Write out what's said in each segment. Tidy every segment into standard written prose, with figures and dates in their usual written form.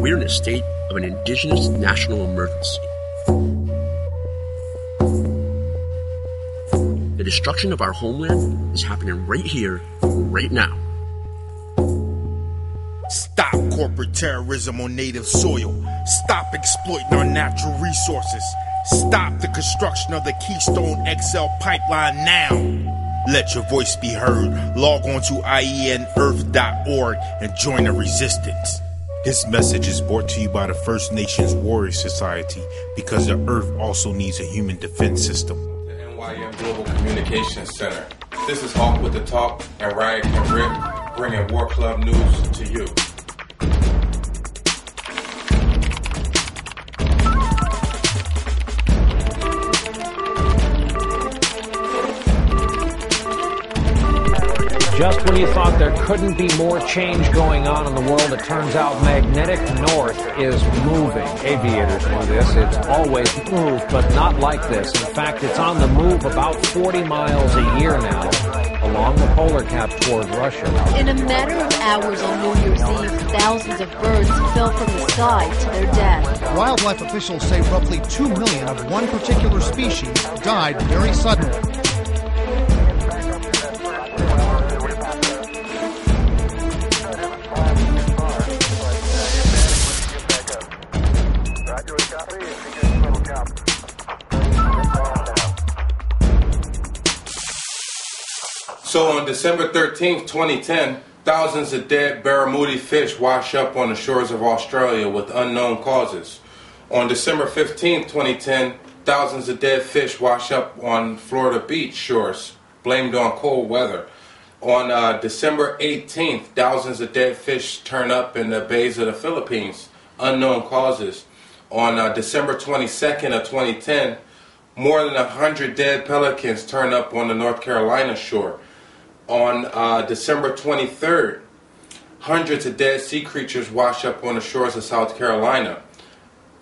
we're in a state of an indigenous national emergency. The destruction of our homeland is happening right here, right now. Stop corporate terrorism on native soil. Stop exploiting our natural resources. Stop the construction of the Keystone XL pipeline now. Let your voice be heard. Log on to IENEarth.org and join the resistance. This message is brought to you by the First Nations Warrior Society, because the Earth also needs a human defense system. The NYM Global Communications Center. This is Hawk with the Talk and Riot and Rip, bringing Warclub news to you. Just when you thought there couldn't be more change going on in the world, it turns out magnetic north is moving. Aviators know this. It's always moved, but not like this. In fact, it's on the move about 40 miles a year now along the polar cap toward Russia. In a matter of hours on New Year's Eve, thousands of birds fell from the sky to their death. Wildlife officials say roughly 2 million of one particular species died very suddenly. So on December 13th, 2010, thousands of dead barramundi fish wash up on the shores of Australia with unknown causes. On December 15th, 2010, thousands of dead fish wash up on Florida beach shores, blamed on cold weather. On December 18th, thousands of dead fish turn up in the bays of the Philippines, unknown causes. On December 22nd of 2010, more than 100 dead pelicans turn up on the North Carolina shore. On December 23rd, hundreds of dead sea creatures wash up on the shores of South Carolina.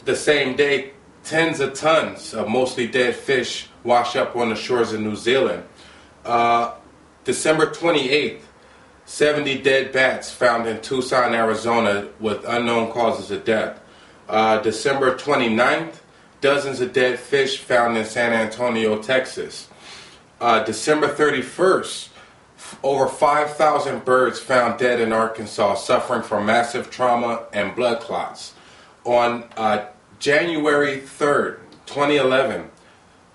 The same day, tens of tons of mostly dead fish wash up on the shores of New Zealand. December 28th, 70 dead bats found in Tucson, Arizona with unknown causes of death. December 29th, dozens of dead fish found in San Antonio, Texas. December 31st, over 5,000 birds found dead in Arkansas, suffering from massive trauma and blood clots. On January 3rd, 2011,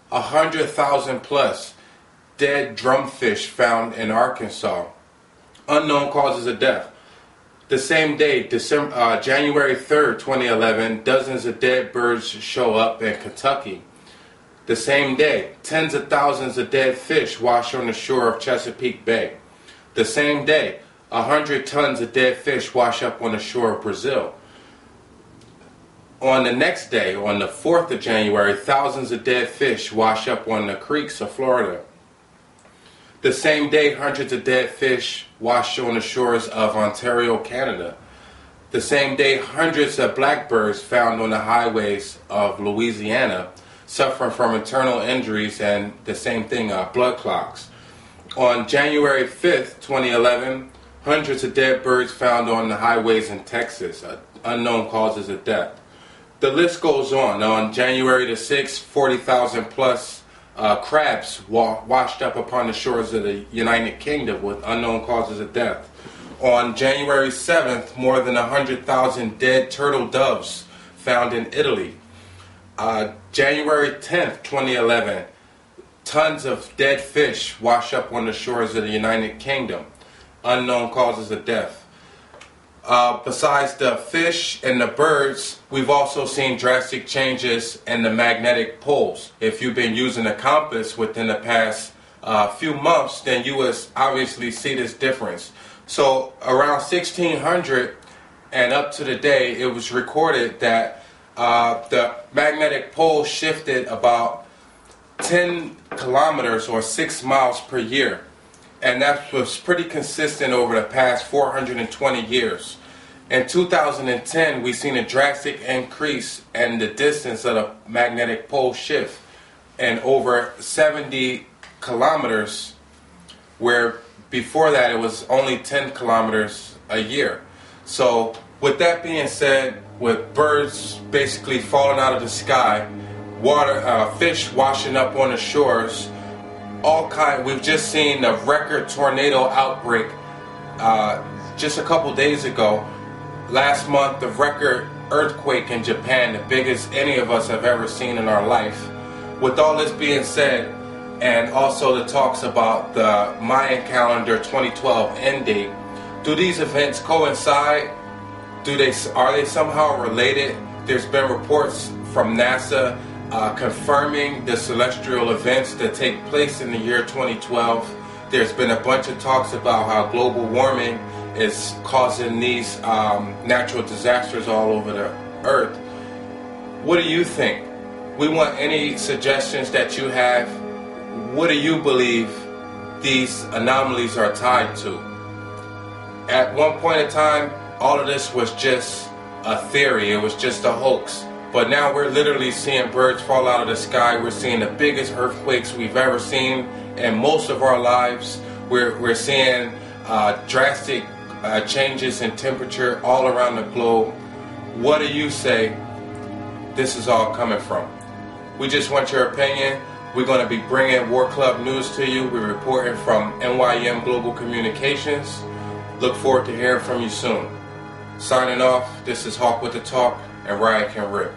100,000 plus dead drumfish found in Arkansas, unknown causes of death. The same day, January 3rd, 2011, dozens of dead birds show up in Kentucky. The same day, tens of thousands of dead fish wash on the shore of Chesapeake Bay. The same day, 100 tons of dead fish wash up on the shore of Brazil. On the next day, on the 4th of January, thousands of dead fish wash up on the creeks of Florida. The same day, hundreds of dead fish wash on the shores of Ontario, Canada. The same day, hundreds of blackbirds found on the highways of Louisiana, suffering from internal injuries and the same thing, blood clots. On January 5th, 2011, hundreds of dead birds found on the highways in Texas, unknown causes of death. The list goes on. On January the 6th, 40,000 plus crabs washed up upon the shores of the United Kingdom with unknown causes of death. On January 7th, more than 100,000 dead turtle doves found in Italy. January 10th, 2011, tons of dead fish wash up on the shores of the United Kingdom. Unknown causes of death. Besides the fish and the birds, we've also seen drastic changes in the magnetic poles. If you've been using a compass within the past few months, then you will obviously see this difference. So around 1600 and up to the day, it was recorded that the magnetic pole shifted about 10 kilometers or 6 miles per year. And that was pretty consistent over the past 420 years. In 2010, we've seen a drastic increase in the distance of the magnetic pole shift, and over 70 kilometers, where before that it was only 10 kilometers a year. So with that being said, with birds basically falling out of the sky, water, fish washing up on the shores, all kind. We've just seen a record tornado outbreak just a couple days ago. Last month, the record earthquake in Japan, the biggest any of us have ever seen in our life. With all this being said, and also the talks about the Mayan calendar 2012 end date, do these events coincide? Are they somehow related? There's been reports from NASA confirming the celestial events that take place in the year 2012. There's been a bunch of talks about how global warming is causing these natural disasters all over the earth. What do you think? We want any suggestions that you have. What do you believe these anomalies are tied to? At one point in time, all of this was just a theory. It was just a hoax. But now we're literally seeing birds fall out of the sky. We're seeing the biggest earthquakes we've ever seen in most of our lives. We're seeing drastic changes in temperature all around the globe. What do you say this is all coming from? We just want your opinion. We're going to be bringing Warclub news to you. We're reporting from NYM Global Communications. Look forward to hearing from you soon. Signing off, this is Hawk with the Talk, and Riot Can Rip.